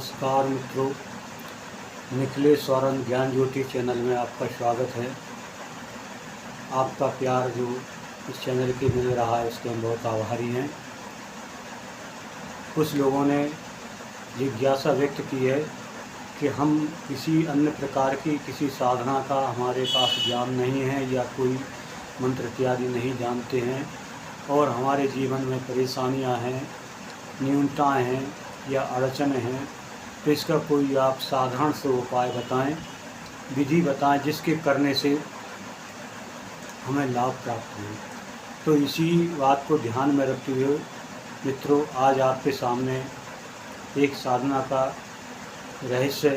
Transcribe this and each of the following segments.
नमस्कार मित्रों, निखिलेश सौरन ज्ञान ज्योति चैनल में आपका स्वागत है। आपका प्यार जो इस चैनल के मिल रहा है इसके हम बहुत आभारी हैं। कुछ लोगों ने जिज्ञासा व्यक्त की है कि हम किसी अन्य प्रकार की किसी साधना का हमारे पास ज्ञान नहीं है या कोई मंत्र इत्यादि नहीं जानते हैं और हमारे जीवन में परेशानियां हैं, न्यूनताएं हैं या अड़चन हैं, तो इसका कोई आप साधारण से उपाय बताएं, विधि बताएं जिसके करने से हमें लाभ प्राप्त हो। तो इसी बात को ध्यान में रखते हुए मित्रों, आज आपके सामने एक साधना का रहस्य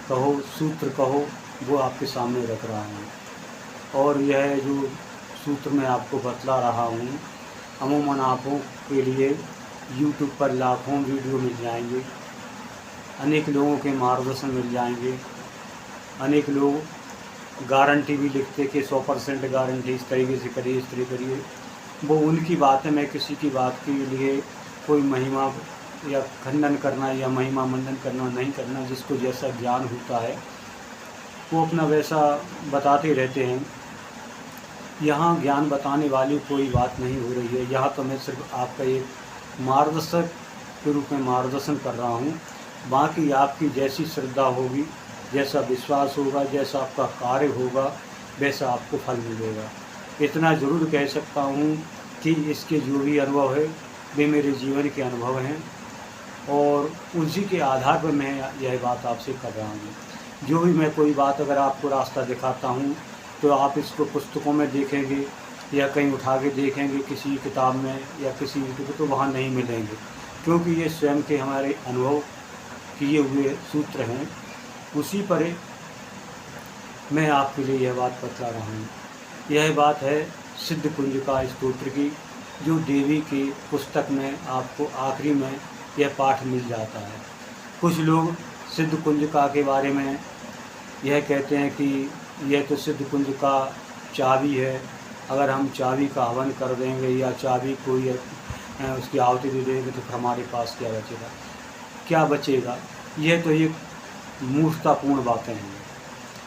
कहो, सूत्र कहो, वो आपके सामने रख रहा हूँ। और यह जो सूत्र मैं आपको बतला रहा हूँ, अमूमन आपों के लिए YouTube पर लाखों वीडियो मिल जाएंगे, अनेक लोगों के मार्गदर्शन मिल जाएंगे, अनेक लोग गारंटी भी लिखते कि 100% गारंटी, इस तरीके से करिए, इस तरीके करिए। वो उनकी बात है, मैं किसी की बात के लिए कोई महिमा या खंडन करना या महिमा मंडन करना नहीं करना। जिसको जैसा ज्ञान होता है वो अपना वैसा बताते रहते हैं। यहाँ ज्ञान बताने वाली कोई बात नहीं हो रही है। यहाँ तो मैं सिर्फ आपका एक मार्गदर्शक के रूप में मार्गदर्शन कर रहा हूँ। बाकी आपकी जैसी श्रद्धा होगी, जैसा विश्वास होगा, जैसा आपका कार्य होगा, वैसा आपको फल मिलेगा। इतना ज़रूर कह सकता हूँ कि इसके जो भी अनुभव है वे मेरे जीवन के अनुभव हैं और उसी के आधार पर मैं यह बात आपसे कर रहा हूँ। जो भी मैं कोई बात अगर आपको रास्ता दिखाता हूँ तो आप इसको पुस्तकों में देखेंगे या कहीं उठा के देखेंगे किसी किताब में या किसी यूट्यूब, तो वहाँ नहीं मिलेंगे, क्योंकि ये स्वयं के हमारे अनुभव किए हुए सूत्र हैं। उसी पर मैं आपके लिए यह बात बतला रहा हूँ। यह बात है सिद्ध कुंजिका स्तोत्र की, जो देवी की पुस्तक में आपको आखिरी में यह पाठ मिल जाता है। कुछ लोग सिद्ध कुंजिका के बारे में यह कहते हैं कि यह तो सिद्ध कुंजिका चाबी है, अगर हम चाबी का हवन कर देंगे या चाबी को उसकी आहुति दे देंगे तो हमारे पास क्या बचेगा, क्या बचेगा। यह तो एक मूर्खतापूर्ण बातें हैं,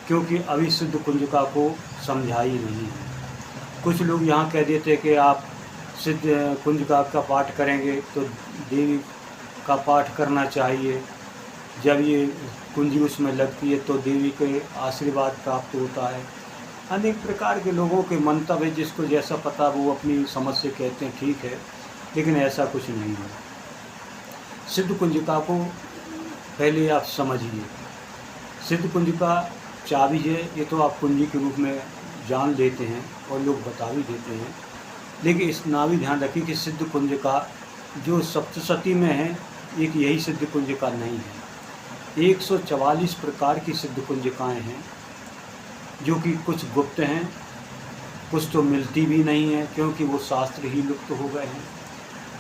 क्योंकि अभी सिद्ध कुंजिका को समझा ही नहीं है। कुछ लोग यहाँ कह देते कि आप सिद्ध कुंजिका का पाठ करेंगे तो देवी का पाठ करना चाहिए, जब ये कुंजी उसमें लगती है तो देवी के आशीर्वाद प्राप्त होता है। अनेक प्रकार के लोगों के मंतव्य, जिसको जैसा पता वो अपनी समझ से कहते हैं, ठीक है, लेकिन ऐसा कुछ नहीं है। सिद्ध कुंजिका को पहले आप समझिए। सिद्ध कुंजिका चाबी है, ये तो आप कुंजी के रूप में जान लेते हैं और लोग बता भी देते हैं, लेकिन इस ना भी ध्यान रखिए कि सिद्ध कुंजिका जो सप्तशती में है, एक यही सिद्ध कुंजिका नहीं है। 144 प्रकार की सिद्ध कुंजिकाएँ हैं, जो कि कुछ गुप्त हैं, कुछ तो मिलती भी नहीं है, क्योंकि वो शास्त्र ही लुप्त हो गए हैं।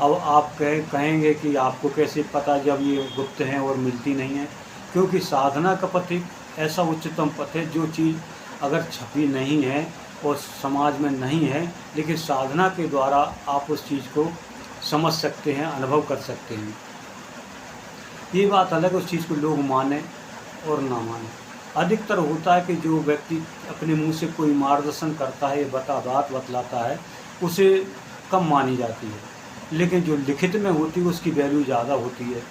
अब आप कहेंगे कि आपको कैसे पता जब ये गुप्त हैं और मिलती नहीं है, क्योंकि साधना का पथ एक ऐसा उच्चतम पथ है, जो चीज़ अगर छपी नहीं है और समाज में नहीं है, लेकिन साधना के द्वारा आप उस चीज़ को समझ सकते हैं, अनुभव कर सकते हैं। ये बात अलग, उस चीज़ को लोग माने और ना माने। अधिकतर होता है कि जो व्यक्ति अपने मुंह से कोई मार्गदर्शन करता है, बात बतलाता है, उसे कम मानी जाती है, लेकिन जो लिखित में होती है उसकी वैल्यू ज़्यादा होती है।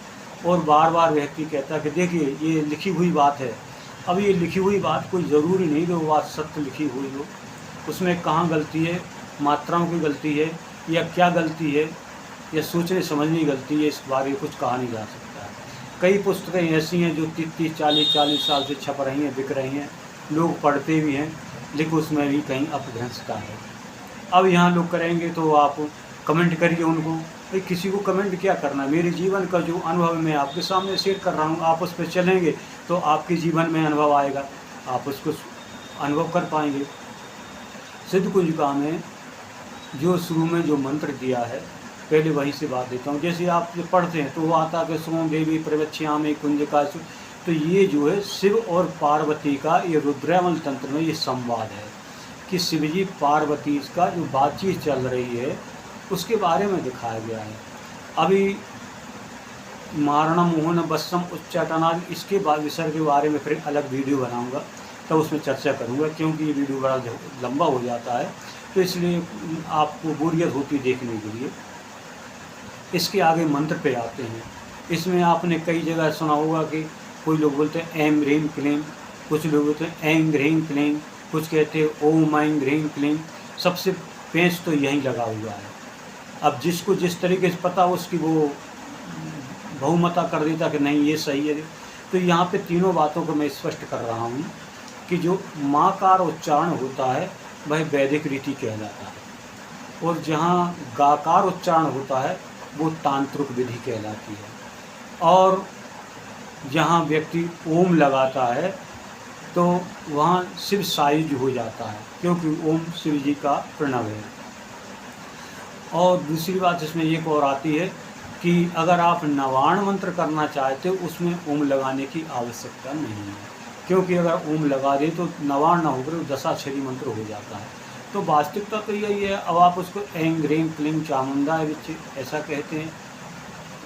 और बार बार व्यक्ति कहता है कि देखिए ये लिखी हुई बात है। अब ये लिखी हुई बात कोई ज़रूरी नहीं कि वो बात सत्य लिखी हुई हो, उसमें कहाँ गलती है, मात्राओं की गलती है या क्या गलती है या सोचने समझने की गलती है, इस बारे में कुछ कहा नहीं जा सकता है। कई पुस्तकें ऐसी हैं जो 30-40 साल से छप रही हैं, बिक रही हैं, लोग पढ़ते भी हैं, लेकिन उसमें भी कहीं अपभ्रंशता है। अब यहाँ लोग करेंगे तो आप कमेंट करिए उनको, भाई किसी को कमेंट क्या करना। मेरे जीवन का जो अनुभव मैं आपके सामने शेयर कर रहा हूँ, आप उस पर चलेंगे तो आपके जीवन में अनुभव आएगा, आप उसको अनुभव कर पाएंगे। सिद्ध कुंजिका में जो शुरू में जो मंत्र दिया है, पहले वहीं से बात देता हूँ। जैसे आप जो पढ़ते हैं तो वो आता कि सोम देवी प्रवक्ष्यामि कुंजिका, तो ये जो है शिव और पार्वती का, ये रुद्रयामल तंत्र में ये संवाद है कि शिवजी पार्वती का जो बातचीत चल रही है उसके बारे में दिखाया गया है। अभी मारणम मोहन बस्सम उच्चाटनाद, इसके बाद विसर्ग के बारे में फिर अलग वीडियो बनाऊंगा, तो उसमें चर्चा करूंगा, क्योंकि ये वीडियो बड़ा लंबा हो जाता है, तो इसलिए आपको बोरियत होती देखने के लिए। इसके आगे मंत्र पे आते हैं। इसमें आपने कई जगह सुना होगा कि कोई लोग बोलते हैं ऐम ह्रीम क्लीम, कुछ लोग बोलते हैं ऐं ह्रीम क्लीम, कुछ कहते हैं ओम ऐं ह्रीम क्लीम। सबसे पेंच तो यहीं लगा हुआ है। अब जिसको जिस तरीके से पता हो उसकी वो बहुमता कर देता कि नहीं ये सही है। तो यहाँ पे तीनों बातों को मैं स्पष्ट कर रहा हूँ कि जो माकार उच्चारण होता है वह वैदिक रीति कहलाता है, और जहाँ गाकार उच्चारण होता है वो तांत्रिक विधि कहलाती है। और जहाँ व्यक्ति ओम लगाता है तो वहाँ शिव सायुज हो जाता है, क्योंकि ओम शिव जी का प्रणव है। और दूसरी बात इसमें एक और आती है कि अगर आप नवाण मंत्र करना चाहते हो उसमें ओम लगाने की आवश्यकता नहीं है, क्योंकि अगर ओम लगा दे तो नवाण ना होकर दशाक्षरी मंत्र हो जाता है। तो वास्तविकता तो यही है। अब आप उसको ऐं ह्रीं क्लीं चामुंडाय विच ऐसा कहते हैं,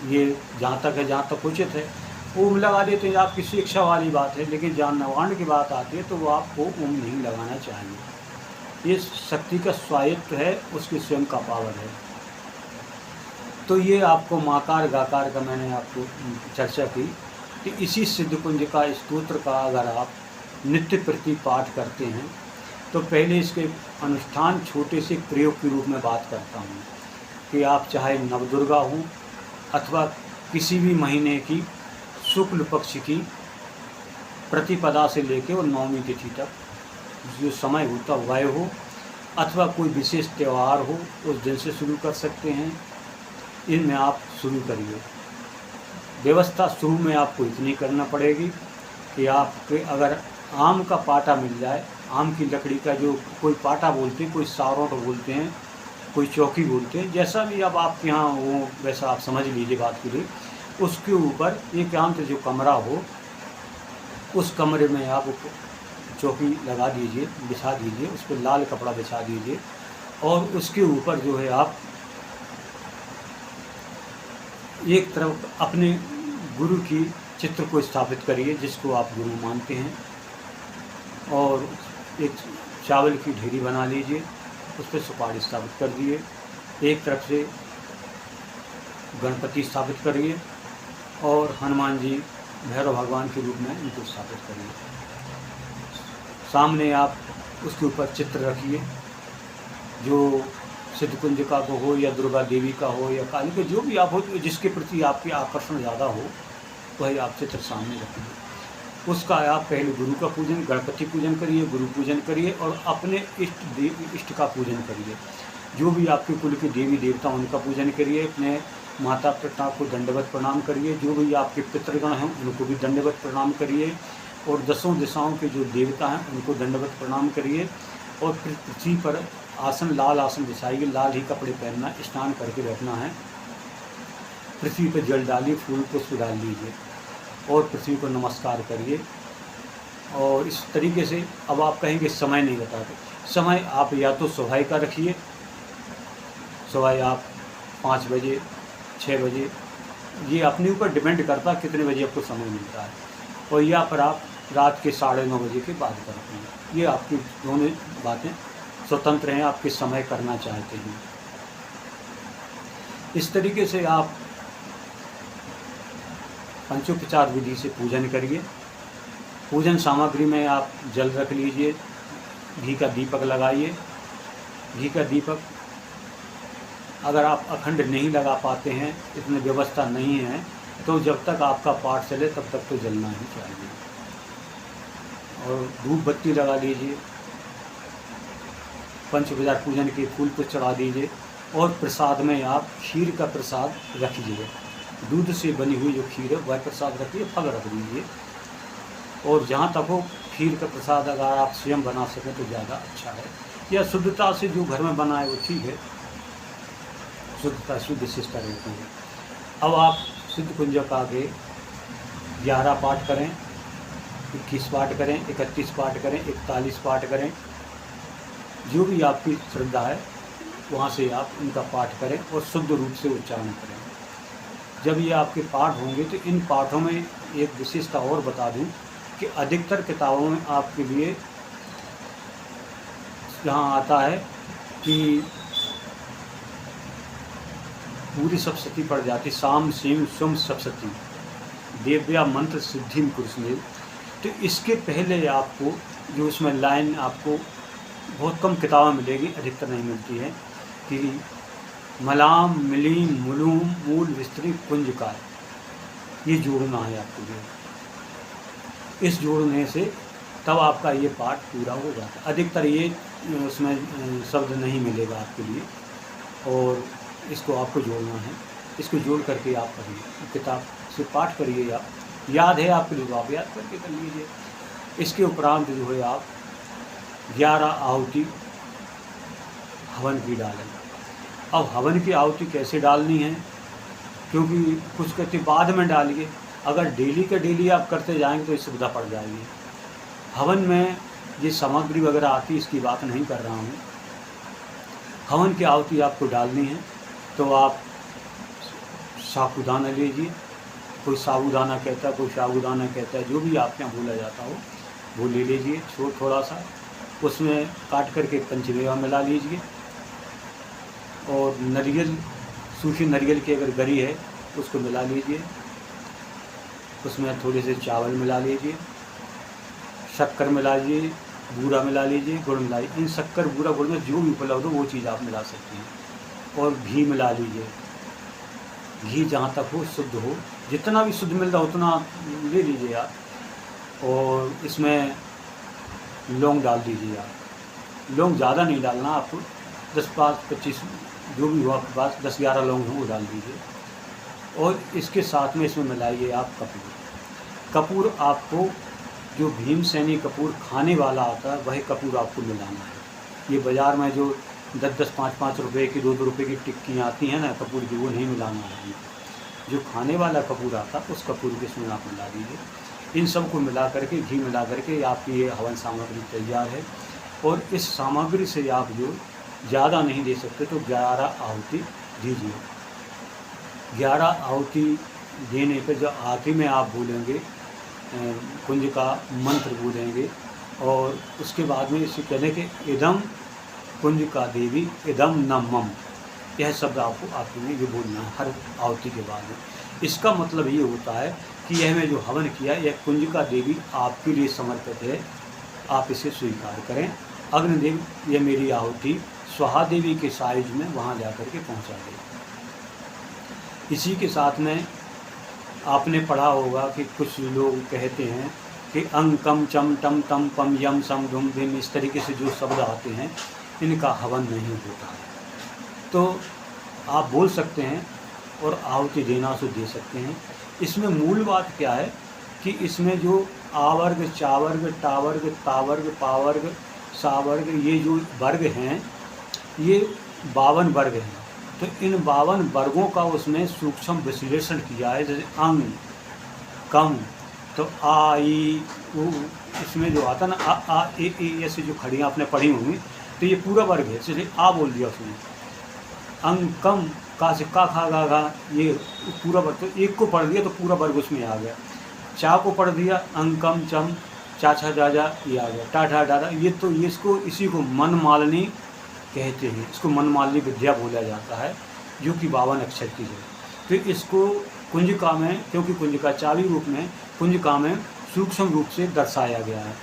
ये जहाँ तक है, जहाँ तक उचित है। ओम लगा देते हैं आपकी शिक्षा वाली बात है, लेकिन जहाँ नवाण की बात आती है तो वो आपको ओम नहीं लगाना चाहिए। ये शक्ति का स्वायत्त है, उसकी स्वयं का पावर है। तो ये आपको माकार गाकार का मैंने आपको चर्चा की कि इसी सिद्धकुंज का स्तोत्र का अगर आप नित्य प्रति पाठ करते हैं तो पहले इसके अनुष्ठान छोटे से प्रयोग के रूप में बात करता हूँ कि आप चाहे नवदुर्गा हो अथवा किसी भी महीने की शुक्ल पक्ष की प्रतिपदा से लेकर और नवमी तिथि तक जो समय होता वह हो, अथवा कोई विशेष त्यौहार हो उस दिन से शुरू कर सकते हैं। इनमें आप शुरू करिए। व्यवस्था शुरू में आपको इतनी करना पड़ेगी कि आपके अगर आम का पाटा मिल जाए, आम की लकड़ी का जो कोई पाटा बोलते हैं, कोई सारोट बोलते हैं, कोई चौकी बोलते हैं, जैसा भी अब आपके यहाँ हो वैसा आप समझ लीजिए बात के लिए। उसके ऊपर एकांत जो कमरा हो उस कमरे में आप चौकी लगा दीजिए, बिछा दीजिए, उस पर लाल कपड़ा बिछा दीजिए, और उसके ऊपर जो है आप एक तरफ अपने गुरु की चित्र को स्थापित करिए जिसको आप गुरु मानते हैं, और एक चावल की ढेरी बना लीजिए, उस पर सुपारी स्थापित कर दिए। एक तरफ से गणपति स्थापित करिए और हनुमान जी भैरव भगवान के रूप में इनको स्थापित करिए। सामने आप उसके ऊपर चित्र रखिए, जो सिद्धकुंजिका को हो या दुर्गा देवी का हो या काली का, जो भी आप हो जिसके प्रति आपके आकर्षण ज़्यादा हो वही आप चित्र सामने रखिए। उसका आप पहले गुरु का पूजन, गणपति पूजन करिए, गुरु पूजन करिए और अपने इष्ट का पूजन करिए। जो भी आपके कुल के देवी देवता उनका पूजन करिए, अपने माता पिता को दंडवत प्रणाम करिए, जो भी आपके पितृगण हैं उनको भी दंडवत प्रणाम करिए, और दसों दिशाओं के जो देवता हैं उनको दंडवत प्रणाम करिए। और फिर पृथ्वी पर आसन, लाल आसन बिछाइए, लाल ही कपड़े पहनना, स्नान करके बैठना है। पृथ्वी पर जल डालिए, फूल पुष्प डाल लीजिए और पृथ्वी को नमस्कार करिए। और इस तरीके से अब आप कहेंगे समय नहीं बताते, समय आप या तो सुबह का रखिए, सुबह आप 5 बजे 6 बजे, ये अपने ऊपर डिपेंड करता है कितने बजे आपको समय मिलता है, और या पर आप रात के 9:30 बजे के बाद करते हैं। ये आपकी दोनों बातें स्वतंत्र हैं, आपके समय करना चाहते हैं। इस तरीके से आप पंचोपचार विधि से पूजन करिए। पूजन सामग्री में आप जल रख लीजिए, घी का दीपक लगाइए। घी का दीपक अगर आप अखंड नहीं लगा पाते हैं, इतनी व्यवस्था नहीं है, तो जब तक आपका पाठ चले तब तक तो जलना ही चाहिए। और धूप बत्ती लगा लीजिए, पंचोपचार पूजन के फूल पर चढ़ा दीजिए, और प्रसाद में आप खीर का प्रसाद रखिए। दूध से बनी हुई जो खीर है वह प्रसाद रखिए, फल रख दीजिए। और जहाँ तक हो खीर का प्रसाद अगर आप स्वयं बना सकें तो ज़्यादा अच्छा है, या शुद्धता से जो घर में बना है वो ठीक है, शुद्धता शुद्ध शिष्टा रहती है। अब आप सिद्धकुंज का आगे 11 पाठ करें, 21 पाठ करें, 31 पाठ करें, 41 पाठ करें, जो भी आपकी श्रद्धा है वहाँ से आप इनका पाठ करें और शुद्ध रूप से उच्चारण करें। जब ये आपके पाठ होंगे तो इन पाठों में एक विशेषता और बता दूं कि अधिकतर किताबों में आपके लिए यहाँ आता है कि पूरी सप्तशती पड़ जाती, साम सीम सुम सप्तशती देव्या मंत्र सिद्धिम कुरुष्मेव। तो इसके पहले आपको जो उसमें लाइन आपको बहुत कम किताबें मिलेगी, अधिकतर नहीं मिलती है, कि मलाम मिलीम मुलूम मूल विस्तृ कुंजकार, ये जोड़ना है आपको जो। इस जोड़ने से तब आपका ये पाठ पूरा हो जाता है। अधिकतर ये उसमें शब्द नहीं मिलेगा आपके लिए, और इसको आपको जोड़ना है। इसको जोड़ करके आप पढ़िए, किताब से पाठ करिए। आप याद है आपके लिए तो आप याद करके कर लीजिए। इसके उपरांत जो है आप 11 आहुति हवन की डालें। अब हवन की आहुति कैसे डालनी है, क्योंकि कुछ कहते बाद में डालिए। अगर डेली का डेली आप करते जाएंगे तो ये सुविधा पड़ जाएगी। हवन में ये सामग्री वगैरह आती, इसकी बात नहीं कर रहा हूँ। हवन की आहुति आपको डालनी है तो आप साबूदाना लीजिए, कोई साबूदाना कहता है, कोई साबूदाना कहता है, जो भी आपके यहाँ बोला जाता हो वो ले लीजिए। थोड़ा सा उसमें काट करके पंचमेवा मिला लीजिए, और नारियल, सूखी नारियल की अगर गरी है उसको मिला लीजिए। उसमें थोड़े से चावल मिला लीजिए, शक्कर मिला लीजिए, बूरा मिला लीजिए, गुड़ मिला लीजिए। इन शक्कर बूरा गुड़ में जो भी उपलब्ध हो वो चीज़ आप मिला सकते हैं। और घी मिला लीजिए, घी जहाँ तक हो शुद्ध हो, जितना भी शुद्ध मिल रहा हो उतना ले लीजिए आप। और इसमें लौंग डाल दीजिए आप। लौंग ज़्यादा नहीं डालना आपको, 10, 5, 25 जो भी हो आपके पास, 10-11 लौंग हो वो डाल दीजिए। और इसके साथ में इसमें मिलाइए आप कपूर। कपूर आपको जो भीमसेनी कपूर खाने वाला आता है वही कपूर आपको मिलाना है। ये बाज़ार में जो 10-10, 5-5 रुपये की, 2-2 रुपये की टिक्कियाँ आती हैं ना कपूर की, वो नहीं मिलाना है। जो खाने वाला कपूर आता है उस कपूर के इसमें आप मिला दीजिए। इन सब को मिला करके, घी मिला करके आपकी ये हवन सामग्री तैयार है। और इस सामग्री से आप जो ज़्यादा नहीं दे सकते तो 11 आहुति दीजिए। 11 आहुति देने पर जो आखिरी में आप बोलेंगे कुंज का मंत्र बोलेंगे, और उसके बाद में इसे कहने के इदम कुंज का देवी इदम न मम, यह शब्द आपको आखिर में ये बोलना है हर आहुति के बाद। इसका मतलब ये होता है कि यह मैं जो हवन किया यह कुंज का देवी आपके लिए समर्पित है, आप इसे स्वीकार करें। अग्निदेव यह मेरी आहुति स्वाहा देवी के साइज में वहाँ जा कर के पहुँचा दे। इसी के साथ में आपने पढ़ा होगा कि कुछ लोग कहते हैं कि अंग कम चम टम तम पम यम सम धुम धिम, इस तरीके से जो शब्द आते हैं इनका हवन नहीं होता है। तो आप बोल सकते हैं और आहुति देना से दे सकते हैं। इसमें मूल बात क्या है कि इसमें जो आवर्ग, चावर्ग, टावर्ग, तावर्ग, पावर्ग, सावर्ग, ये जो वर्ग हैं ये 52 वर्ग हैं। तो इन 52 वर्गों का उसमें सूक्ष्म विश्लेषण किया है। जैसे अंग, कम, तो आ ई उ, इसमें जो आता ना आ ए ऐसे जो खड़ियाँ आपने पढ़ी होंगी, तो ये पूरा वर्ग है। जैसे आ बोल दिया उसने, अंग कम, का से का खा गा घा, ये पूरा वर्ग। तो एक को पढ़ दिया तो पूरा वर्ग उसमें आ गया। चा को पढ़ दिया, अंग कम चम चा छा जा जा, ये आ गया। टा ढा डारा, ये तो ये इसको इसी को मनमालिनी कहते हैं। इसको मनमालिनी विद्या बोला जाता है, जो कि 52 अक्षर की है। तो इसको कुंजिका में, क्योंकि कुंजिका चावी रूप में, कुंजिका में सूक्ष्म रूप से दर्शाया गया है।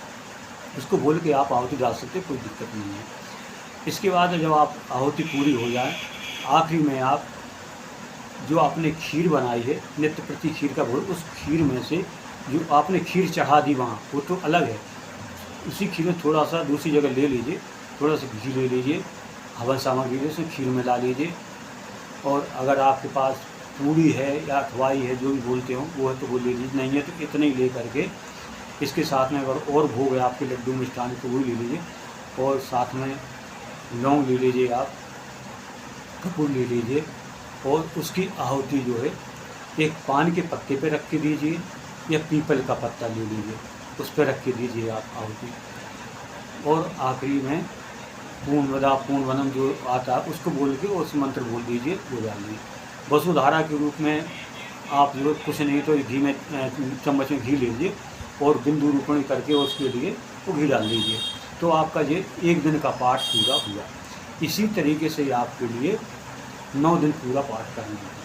इसको बोल के आप आहुति डाल सकते, कोई दिक्कत नहीं है। इसके बाद जब आप आहुति पूरी हो जाए, आखिरी में आप जो आपने खीर बनाई है, नित्य प्रति खीर का भोग, उस खीर में से जो आपने खीर चढ़ा दी वहाँ, वो तो अलग है। उसी खीर में थोड़ा सा दूसरी जगह ले लीजिए, थोड़ा सा घी ले लीजिए, हवन सामग्री से खीर में ला लीजिए। और अगर आपके पास पूड़ी है या अठवाई है, जो भी बोलते हो, वो है तो वो ले लीजिए। नहीं है तो इतने ही ले करके इसके साथ में अगर और भोग है आपके लड्डू मिष्ठान तो वो ले लीजिए। और साथ में लौंग ले लीजिए, आप कपूर ले लीजिए। और उसकी आहुति जो है एक पान के पत्ते पे रख के दीजिए, या पीपल का पत्ता ले लीजिए, उस पर रख के दीजिए आप आहुति। और आखिरी में पूर्णवदा पूर्णवनम जो आता है उसको बोल के उस मंत्र बोल दीजिए, वो डाल दीजिए। वसुधारा के रूप में आप जो कुछ नहीं तो घी में चम्मच में घी लीजिए और बिंदु रूपणी करके उसके लिए वो घी डाल लीजिए, तो आपका ये 1 दिन का पाठ पूरा हुआ। इसी तरीके से आपके लिए 9 दिन पूरा पाठ करना है।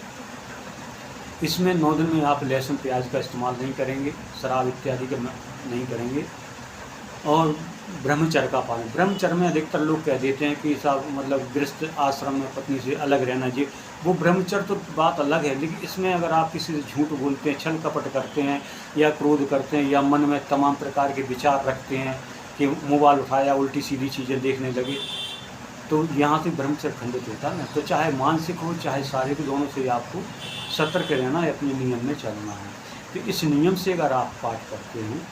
इसमें 9 दिन में आप लहसुन प्याज का इस्तेमाल नहीं करेंगे, शराब इत्यादि का नहीं करेंगे, और ब्रह्मचर्य का पालन। ब्रह्मचर्य में अधिकतर लोग कह देते हैं कि साहब मतलब गृहस्थ आश्रम में पत्नी से अलग रहना चाहिए। वो ब्रह्मचर्य तो बात अलग है, लेकिन इसमें अगर आप किसी से झूठ बोलते हैं, छल कपट करते हैं, या क्रोध करते हैं, या मन में तमाम प्रकार के विचार रखते हैं कि मोबाइल उठाया उल्टी सीधी चीज़ें देखने लगे, तो यहाँ से ब्रह्मचर्य खंडित होता है ना। तो चाहे मानसिक हो चाहे शारीरिक, दोनों से आपको सतर्क रहना है, अपने नियम में चलना है। तो इस नियम से अगर आप पाठ करते हैं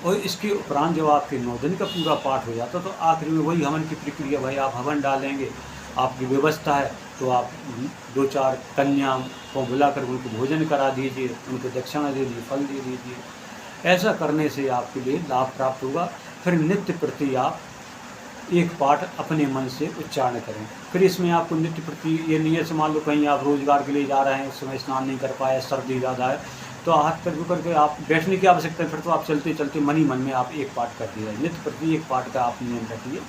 और इसके उपरांत जब आपके 9 दिन का पूरा पाठ हो जाता तो आखिर में वही हवन की प्रक्रिया, भाई आप हवन डालेंगे, आपकी व्यवस्था है तो आप 2-4 कन्या को बुलाकर उनको भोजन करा दीजिए, उनको दक्षिणा दे दीजिए, फल दे दीजिए। ऐसा करने से आपके लिए लाभ प्राप्त होगा। फिर नित्य प्रति आप एक पाठ अपने मन से उच्चारण करें। फिर इसमें आपको नित्य प्रति ये नहीं है, मान लो कहीं आप रोजगार के लिए जा रहे हैं, उस समय स्नान नहीं कर पाए, सर्दी ज़्यादा है, तो हाथ पैर करके आप बैठने की आवश्यकता है, फिर तो आप चलते चलते मन ही मन में आप एक पाठ कर दिए। नित्य प्रति एक पाठ का आप नियम रखिए।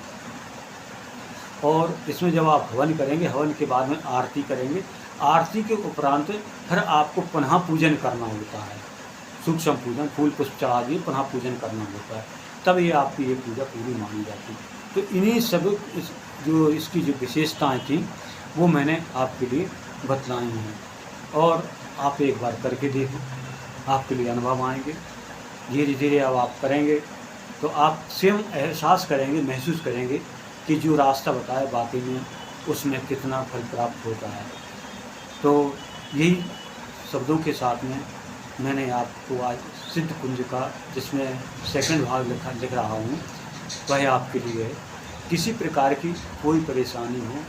और इसमें जब आप हवन करेंगे, हवन के बाद में आरती करेंगे, आरती के उपरांत फिर आपको पुनः पूजन करना होता है, सूक्ष्म पूजन, फूल पुष्प चढ़ा दिए पुनः पूजन करना होता है, तब ये आपकी ये पूजा पूरी मानी जाती है। तो इन्हीं सब जो इसकी जो विशेषताएं थी वो मैंने आपके लिए बतलाई हैं, और आप एक बार करके देखो, आपके लिए अनुभव आएंगे। धीरे धीरे अब आप करेंगे तो आप स्वयं एहसास करेंगे, महसूस करेंगे कि जो रास्ता बताया वाकई में उसमें कितना फल प्राप्त होता है। तो यही शब्दों के साथ में मैंने आपको आज सिद्ध कुंज का, जिसमें सेकंड भाग लिख रहा हूँ, वह आपके लिए है। किसी प्रकार की कोई परेशानी हो,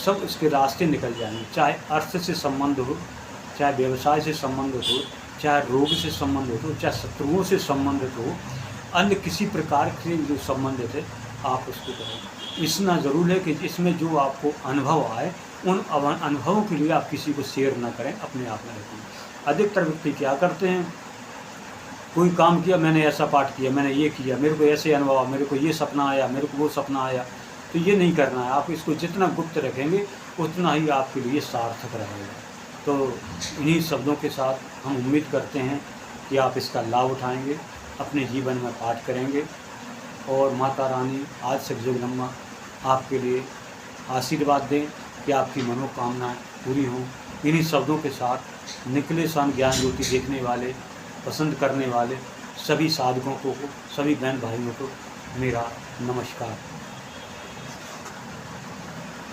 सब इसके रास्ते निकल जाएंगे, चाहे अर्थ से संबंध हो, चाहे व्यवसाय से संबंधित हो, चाहे रोग से संबंधित हो, चाहे शत्रुओं से संबंधित हो, अन्य किसी प्रकार से जो संबंधित है आप उसको करें। इतना ज़रूर है कि इसमें जो आपको अनुभव आए उन अनुभवों के लिए आप किसी को शेयर ना करें, अपने आप में रखें। अधिकतर व्यक्ति क्या करते हैं, कोई काम किया, मैंने ऐसा पाठ किया, मैंने ये किया, मेरे को ऐसे अनुभव आया, मेरे को ये सपना आया, मेरे को वो सपना आया, तो ये नहीं करना है। आप इसको जितना गुप्त रखेंगे उतना ही आपके लिए सार्थक रहेगा। तो इन्हीं शब्दों के साथ हम उम्मीद करते हैं कि आप इसका लाभ उठाएंगे, अपने जीवन में पाठ करेंगे, और माता रानी आज से जगदम्बा आपके लिए आशीर्वाद दें कि आपकी मनोकामनाएं पूरी हों। इन्हीं शब्दों के साथ निकले सन ज्ञान ज्योति देखने वाले, पसंद करने वाले सभी साधकों को, सभी बहन भाइयों को मेरा नमस्कार।